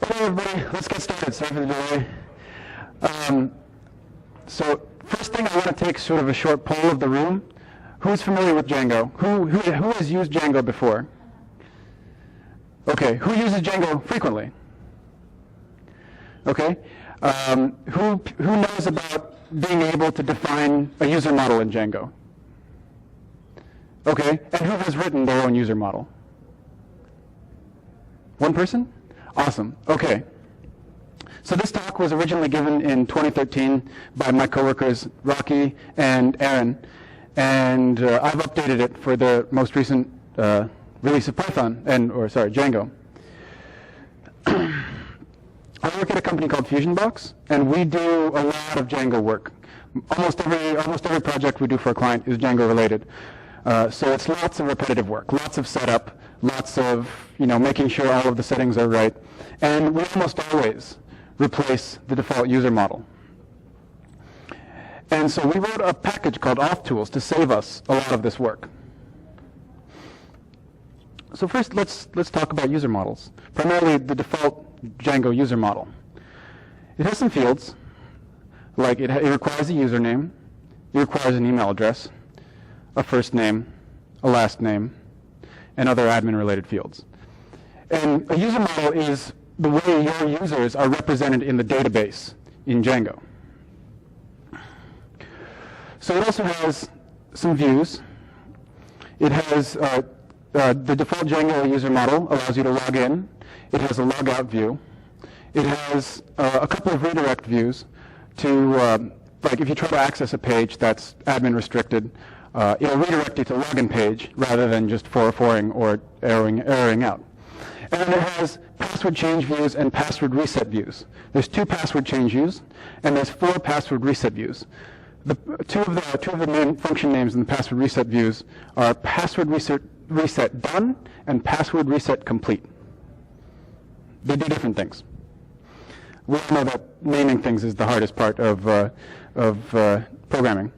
Hello everybody, let's get started. Sorry for the delay. So first thing, I want to take sort of a short poll of the room. Who's familiar with Django? Who has used Django before? Okay, who uses Django frequently? Okay, who knows about being able to define a user model in Django? Okay, and who has written their own user model? One person? Awesome. Okay. So this talk was originally given in 2013 by my coworkers Rocky and Aaron, and I've updated it for the most recent release of Python Django. I work at a company called FusionBox, and we do a lot of Django work. Almost every project we do for a client is Django related. So it's lots of repetitive work, lots of setup, lots of making sure all of the settings are right, and we almost always replace the default user model. And so we wrote a package called auth-tools to save us a lot of this work. So first, let's talk about user models, primarily the default Django user model. It has some fields, like it requires a username, it requires an email address, a first name, a last name, and other admin-related fields. And a user model is the way your users are represented in the database in Django. So it also has some views. It has the default Django user model allows you to log in. It has a logout view. It has a couple of redirect views to, like if you try to access a page that's admin restricted, it'll redirect you to login page rather than just 404ing or erroring out. And then it has password change views and password reset views. There's 2 password change views, and there's 4 password reset views. Two of the main function names in the password reset views are password reset done and password reset complete. They do different things. We all know that naming things is the hardest part of programming.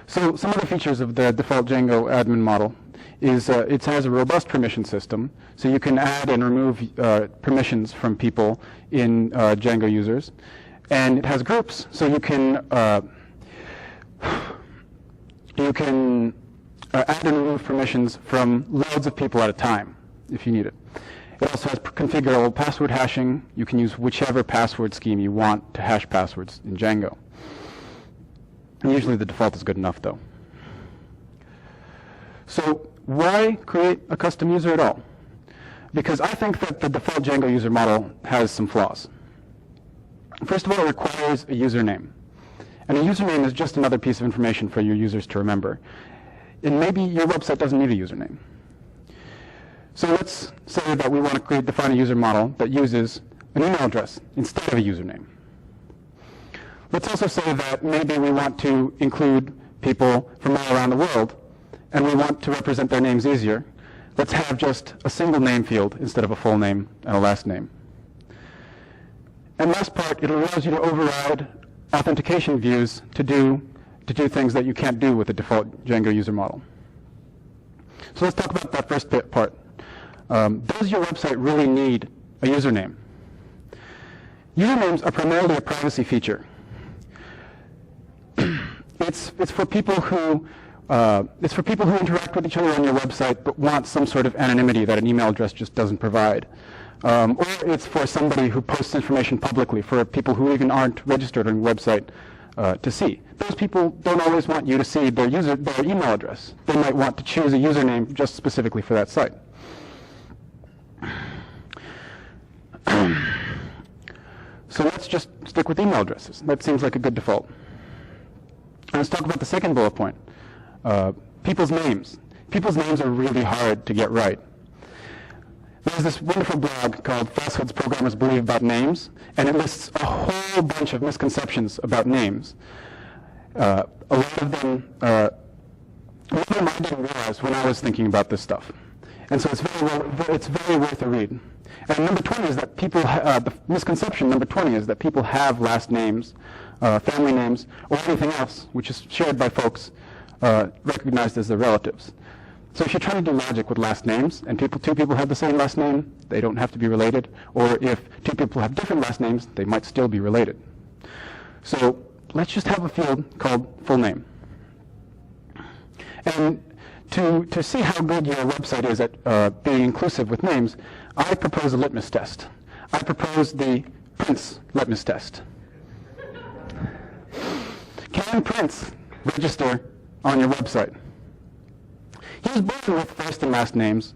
So some of the features of the default Django admin model is it has a robust permission system, so you can add and remove permissions from people in Django users. And it has groups, so you can add and remove permissions from loads of people at a time, if you need it. It also has configurable password hashing. You can use whichever password scheme you want to hash passwords in Django. And usually the default is good enough, though. So why create a custom user at all? Because I think that the default Django user model has some flaws. First of all, it requires a username. And a username is just another piece of information for your users to remember. And maybe your website doesn't need a username. So let's say that we want to define a user model that uses an email address instead of a username. Let's also say that maybe we want to include people from all around the world, and we want to represent their names easier. Let's have just a single name field instead of a full name and a last name. And last part, it allows you to override authentication views to do things that you can't do with the default Django user model. So let's talk about that first part. Does your website really need a username? Usernames are primarily a privacy feature. It's for people who interact with each other on your website but want some sort of anonymity that an email address just doesn't provide. Or it's for somebody who posts information publicly, for people who even aren't registered on your website to see. Those people don't always want you to see their email address. They might want to choose a username just specifically for that site. So let's just stick with email addresses. That seems like a good default. And let's talk about the second bullet point, people's names. People's names are really hard to get right. There's this wonderful blog called Falsehoods Programmers Believe About Names, and it lists a whole bunch of misconceptions about names. A lot of them I didn't realize when I was thinking about this stuff. And so it's very worth a read. And number 20 is that the misconception number 20 is that people have last names, family names, or anything else which is shared by folks recognized as their relatives. So if you're trying to do logic with last names, and two people have the same last name, they don't have to be related. Or if two people have different last names, they might still be related. So let's just have a field called full name. And to see how good your website is at being inclusive with names, I propose a litmus test. I propose the Prince litmus test. Can Prince register on your website? He was born with first and last names,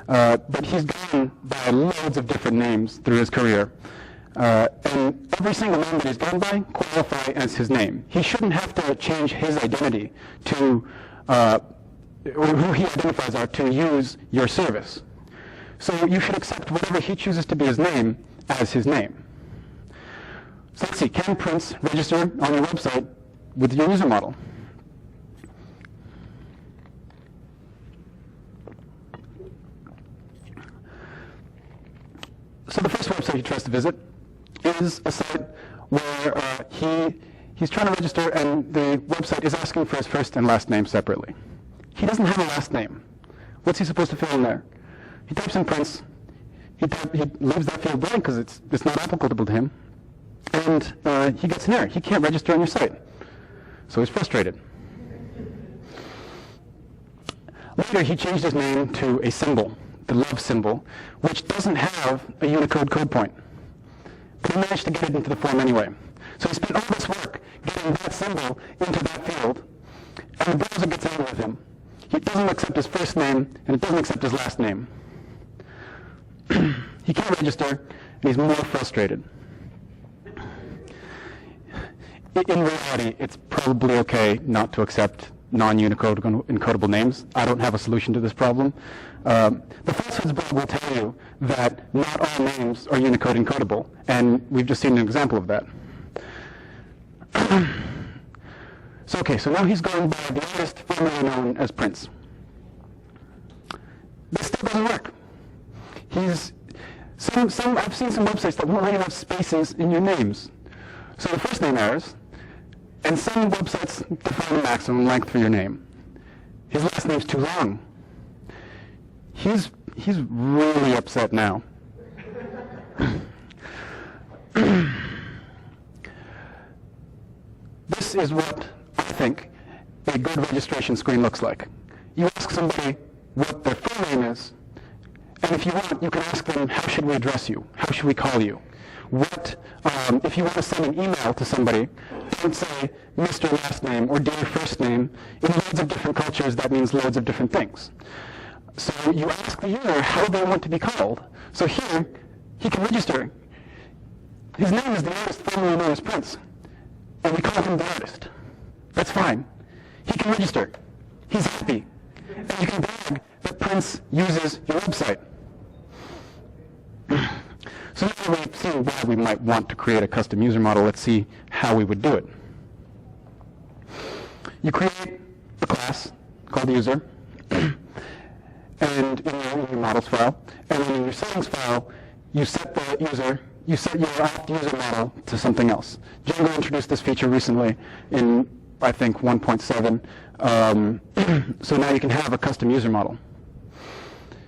but he's gone by loads of different names through his career. And every single name that he's gone by qualify as his name. He shouldn't have to change his identity to, or who he identifies are, to use your service. So you should accept whatever he chooses to be his name as his name. So let's see, can Prince register on your website with your user model? So the first website he tries to visit is a site where he's trying to register and the website is asking for his first and last name separately. He doesn't have a last name. What's he supposed to fill in there? He types in Prince. He leaves that field blank because it's not applicable to him. And he gets an error. He can't register on your site. So he's frustrated. Later, he changed his name to a symbol, the love symbol, which doesn't have a Unicode code point. But he managed to get it into the form anyway. So he spent all this work getting that symbol into that field, and the browser gets angry with him. It doesn't accept his first name, and it doesn't accept his last name. He can't register, and he's more frustrated. In reality, it's probably okay not to accept non-Unicode encodable names. I don't have a solution to this problem. The falsehoods blog will tell you that not all names are Unicode encodable, and we've just seen an example of that. So now he's going by the artist formerly known as Prince. This still doesn't work. I've seen some websites that won't let you have spaces in your names. So the first name errors, and some websites define the maximum length for your name. His last name's too long. He's really upset now. This is what I think a good registration screen looks like. You ask somebody what their full name is, and if you want, you can ask them, how should we address you? How should we call you? If you want to send an email to somebody, don't say Mr. Last Name or Dear First Name. In loads of different cultures, that means loads of different things. So you ask the user how they want to be called. So here, he can register. His name is the artist formerly known as Prince, and we call him the artist. That's fine. He can register. He's happy. And you can brag that Prince uses your website. So now that we've seen why we might want to create a custom user model, let's see how we would do it. You create a class called user, and in your models file, and then in your settings file, you set your app user model to something else. Django introduced this feature recently in, I think, 1.7. So now you can have a custom user model.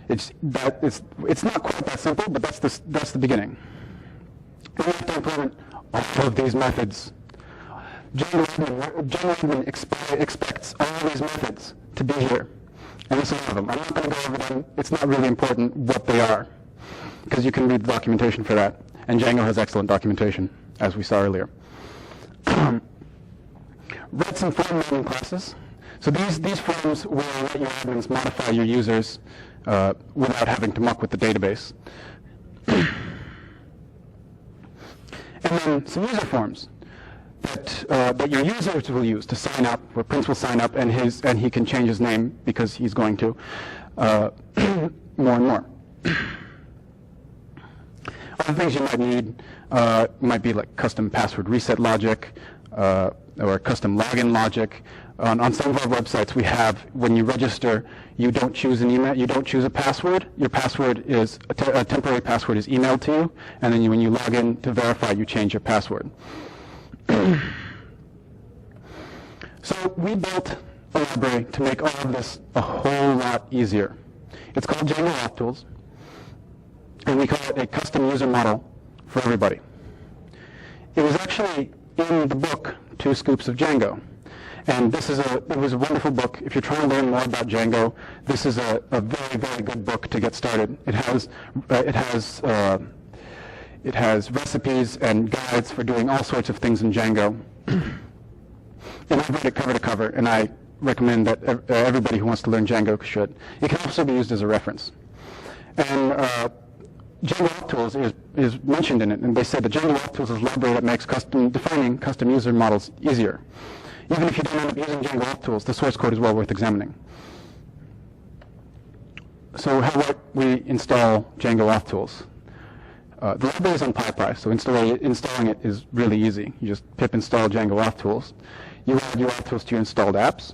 It's not quite that simple, but that's the beginning. We have to implement all of these methods. Django expects all these methods to be here. And there's a lot of them. I'm not going to go over them. It's not really important what they are, because you can read the documentation for that. And Django has excellent documentation, as we saw earlier. Write some form naming classes. So these forms will let your admins modify your users without having to muck with the database. And then some user forms that your users will use to sign up, where Prince will sign up and he can change his name because he's going to more and more. Other things you might need might be like custom password reset logic or custom login logic. On some of our websites, we have, when you register, you don't choose an email, you don't choose a password. Your password is, a temporary password is emailed to you, and then when you log in to verify, you change your password. So we built a library to make all of this a whole lot easier. It's called Django Auth Tools, and we call it a custom user model for everybody. It was actually in the book, 2 Scoops of Django. And it was a wonderful book. If you're trying to learn more about Django, this is a very, very good book to get started. It has recipes and guides for doing all sorts of things in Django. And I've read it cover to cover, and I recommend that everybody who wants to learn Django should. It can also be used as a reference. And Django Auth Tools is mentioned in it, and they said that Django Auth Tools is a library that makes defining custom user models easier. Even if you don't end up using Django Auth Tools, the source code is well worth examining. So how about we install Django Auth Tools? The library is on PyPy, so installing it is really easy. You just pip install Django Auth Tools. You add your auth tools to your installed apps.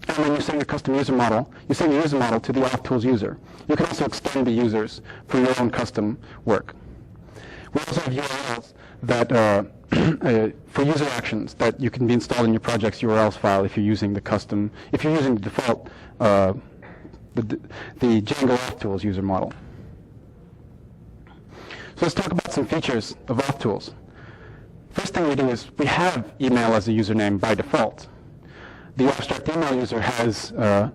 And then you set your custom user model. You set your user model to the auth tools user. You can also extend the users for your own custom work. We also have URLs that for user actions that you can be installed in your project's URLs file if you're using the default the Django Auth Tools user model. So let's talk about some features of auth tools. First thing we do is we have email as a username by default. The abstract email user has the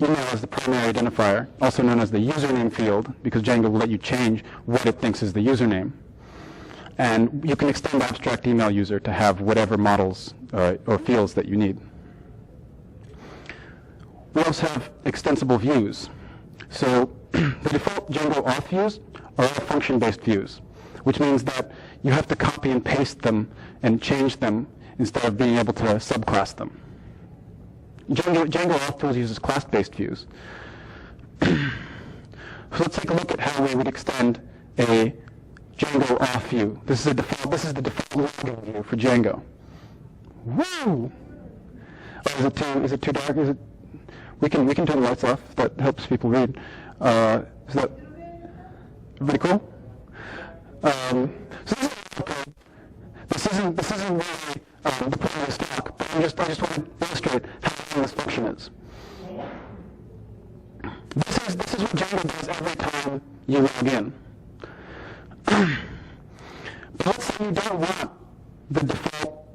email as the primary identifier, also known as the username field, because Django will let you change what it thinks is the username. And you can extend abstract email user to have whatever models or fields that you need. We also have extensible views. So the default Django auth views are all function-based views, which means that you have to copy and paste them and change them instead of being able to subclass them. Django Auth Tools uses class-based views. So let's take a look at how we would extend a Django auth view. This is the default login view for Django. Woo! Oh, is it too dark? We can turn the lights off. That helps people read. Is that everybody cool? So this isn't really the point of this talk, but I just want to illustrate how this function is. This is what Django does every time you log in. But let's say you don't want the default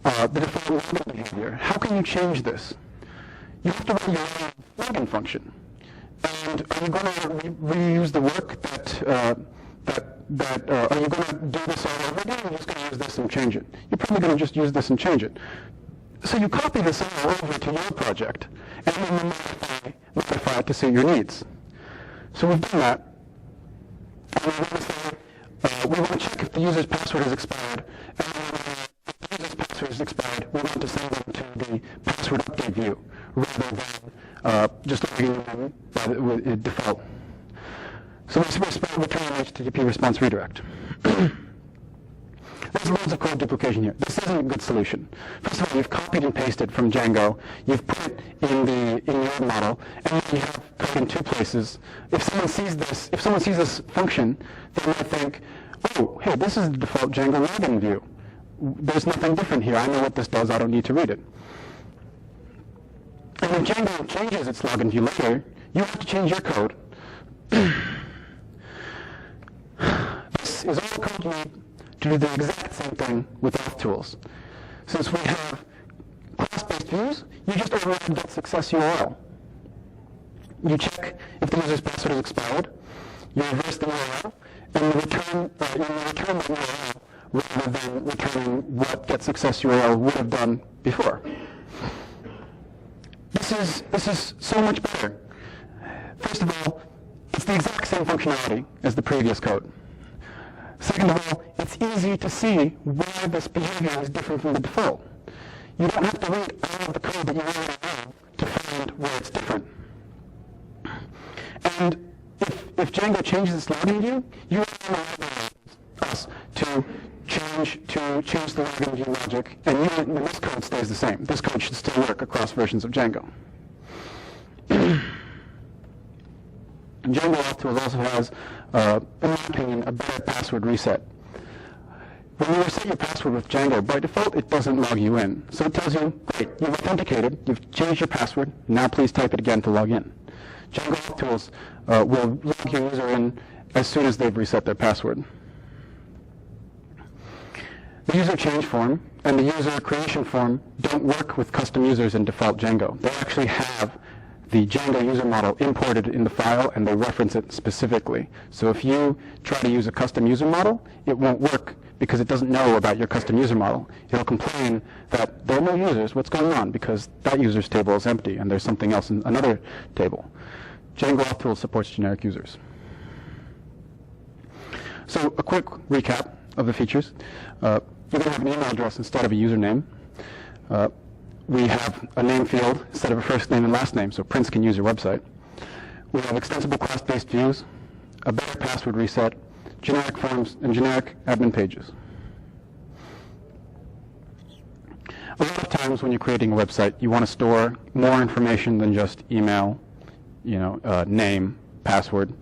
login behavior. How can you change this? You have to run your own login function. And are you going to reuse the work are you going to do this all over again, or are you just going to use this and change it? You're probably going to just use this and change it. So you copy this all over to your project, and then modify it to suit your needs. So we've done that. And we want to check if the user's password is expired. And if the user's password is expired, we want to send them to the password update view, rather than just logging in with default. So we return an HTTP response redirect. There's loads of code duplication here. This isn't a good solution. First of all, you've copied and pasted from Django. You've put it in your model, and you have code in 2 places. If someone sees this function, they might think, oh, hey, this is the default Django login view. There's nothing different here. I know what this does. I don't need to read it. And if Django changes its login view later, you have to change your code. This is all the code you need to do the exact same thing with auth tools. Since we have class-based views, you just override get success URL. You check if the user's password is expired, you reverse the URL, and you return the URL rather than returning what get success URL would have done before. This is so much better. First of all, it's the exact same functionality as the previous code. Second of all, it's easy to see why this behavior is different from the default. You don't have to read all of the code that you already know to find where it's different. And if Django changes its login view, you allow us to change the login view logic, and this code stays the same. This code should still work across versions of Django. Django Auth Tools also has, in my opinion, a better password reset. when you reset your password with Django, by default, it doesn't log you in. So it tells you, great, you've authenticated, you've changed your password, now please type it again to log in. Django Auth Tools will log your user in as soon as they've reset their password. The user change form and the user creation form don't work with custom users in default Django. They actually have the Django user model imported in the file, and they reference it specifically. So if you try to use a custom user model, it won't work because it doesn't know about your custom user model. It'll complain that there are no users, what's going on, because that user's table is empty and there's something else in another table. Django Auth Tools supports generic users. So a quick recap of the features. You're going to have an email address instead of a username. We have a name field instead of a first name and last name, so Prince can use your website. We have extensible class-based views, a better password reset, generic forms, and generic admin pages. A lot of times when you're creating a website, you want to store more information than just email, name, password.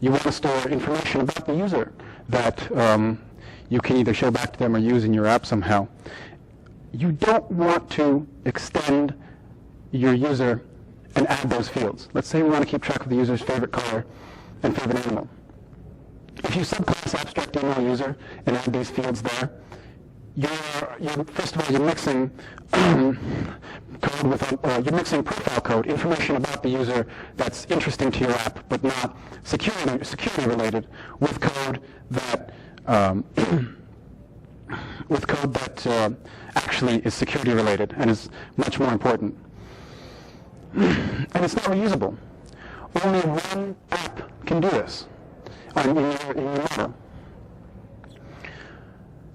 You want to store information about the user that you can either show back to them or use in your app somehow. You don't want to extend your user and add those fields. Let's say we want to keep track of the user's favorite color and favorite animal. If you subclass abstract email user and add these fields there, first of all, you're mixing code with you're mixing profile code, information about the user that's interesting to your app but not security related, with code that actually is security related and is much more important. And it's not reusable. Only one app can do this in your model.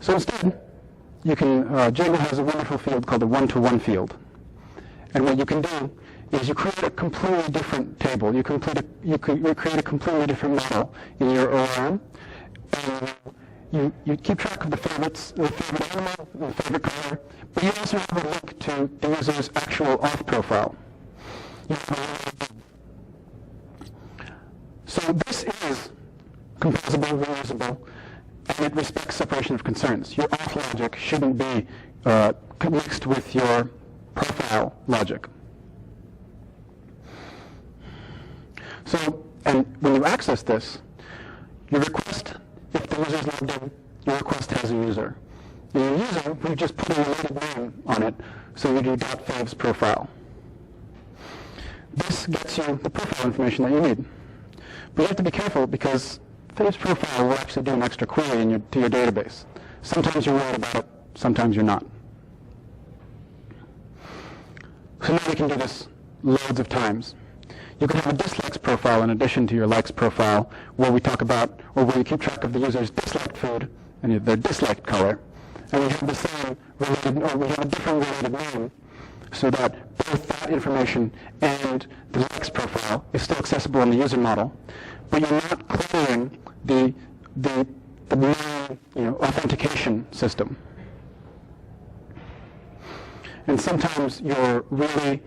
So instead, Django has a wonderful field called the one-to-one field. And what you can do is you create a completely different table. You create a completely different model in your ORM. And you keep track of the favorite animal, the favorite color, but you also have a link to the user's actual auth profile. So this is composable, reusable, and it respects separation of concerns. Your auth logic shouldn't be mixed with your profile logic. So, and when you access this, your request, if the user is logged in, your request has a user. And your user, we just put a related name on it, so you do .favs profile. This gets you the profile information that you need. But you have to be careful because favs profile will actually do an extra query to your database. Sometimes you're worried about it, sometimes you're not. So now we can do this loads of times. You can have a dislikes profile in addition to your likes profile, where we talk about, or where you keep track of the user's disliked food and their disliked color. And we have the same related, or we have a different related name, so that both that information and the likes profile is still accessible in the user model, but you're not clearing the main authentication system. And sometimes you're really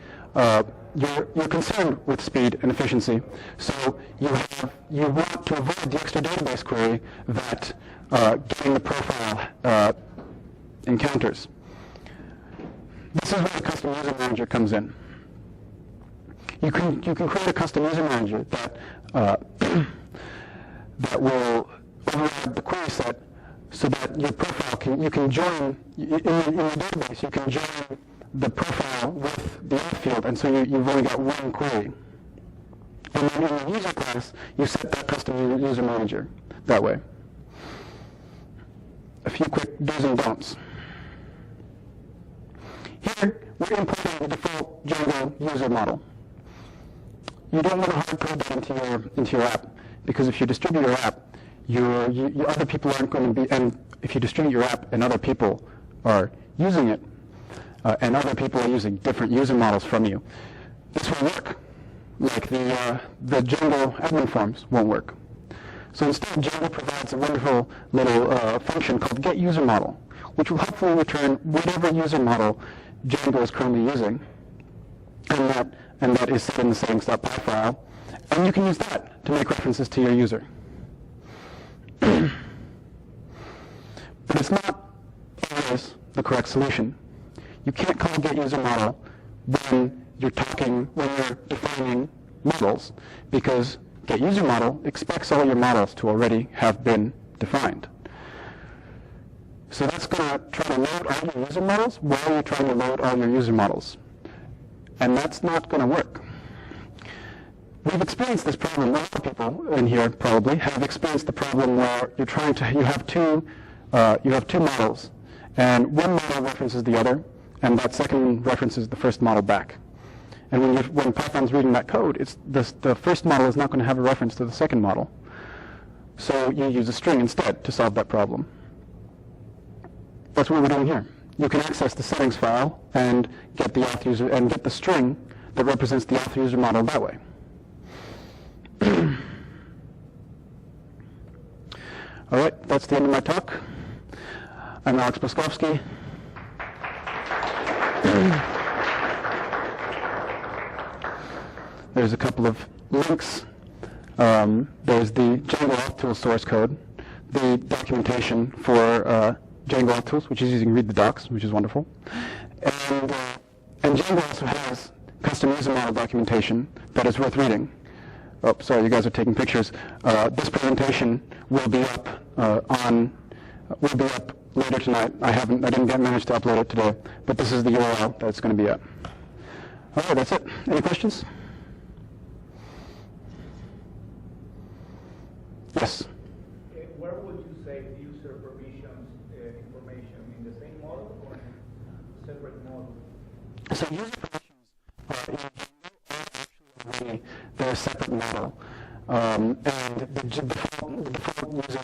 you're concerned with speed and efficiency, so you want to avoid the extra database query that getting the profile encounters. This is where the custom user manager comes in. You can create a custom user manager that that will override the query set, so that your profile you can join in your database. You can join the profile with the auth field, and so you've only got one query. And then in the user class, you set that custom user manager that way. A few quick do's and don'ts. Here, we're importing the default Django user model. You don't want to hard code that into your app, because if you distribute your app, other people aren't going to be, and if you distribute your app and other people are using it, and other people are using different user models from you, this won't work. Like the Django admin forms won't work. So instead, Django provides a wonderful little function called getUserModel, which will hopefully return whatever user model Django is currently using, and that is set in the settings.py file, and you can use that to make references to your user. But it's not is the correct solution. You can't call getUserModel when you're defining models, because getUserModel expects all your models to already have been defined. So that's going to try to load all your user models while you're trying to load all your user models. And that's not going to work. We've experienced this problem. A lot of people in here probably have experienced the problem where you have two models, and one model references the other, and that second references the first model back. And when Python's reading that code, the first model is not going to have a reference to the second model. So you use a string instead to solve that problem. That's what we're doing here. You can access the settings file and get the auth user and get the string that represents the auth user model that way. All right, that's the end of my talk. I'm Alex Boskovsky. There's a couple of links. There's the Django auth tool source code, the documentation for Django auth tools, which is using read the docs, which is wonderful. And Django also has custom user model documentation that is worth reading. Oh, sorry, you guys are taking pictures. This presentation will be up later tonight. I didn't manage to upload it today, but this is the URL that it's going to be at. All right, that's it. Any questions? Yes. Where would you save user permissions information, in the same model or in a separate model? So user permissions are actually they're a separate model, and the default user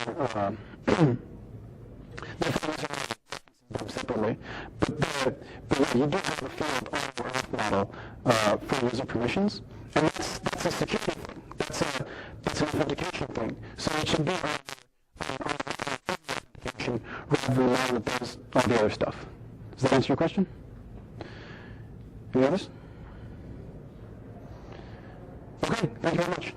them separately. But you do have a field on your auth model for user permissions, and that's a security thing. That's an authentication thing. So it should be on authentication rather than all the other stuff. Does that answer your question? Any others? Okay, thank you very much.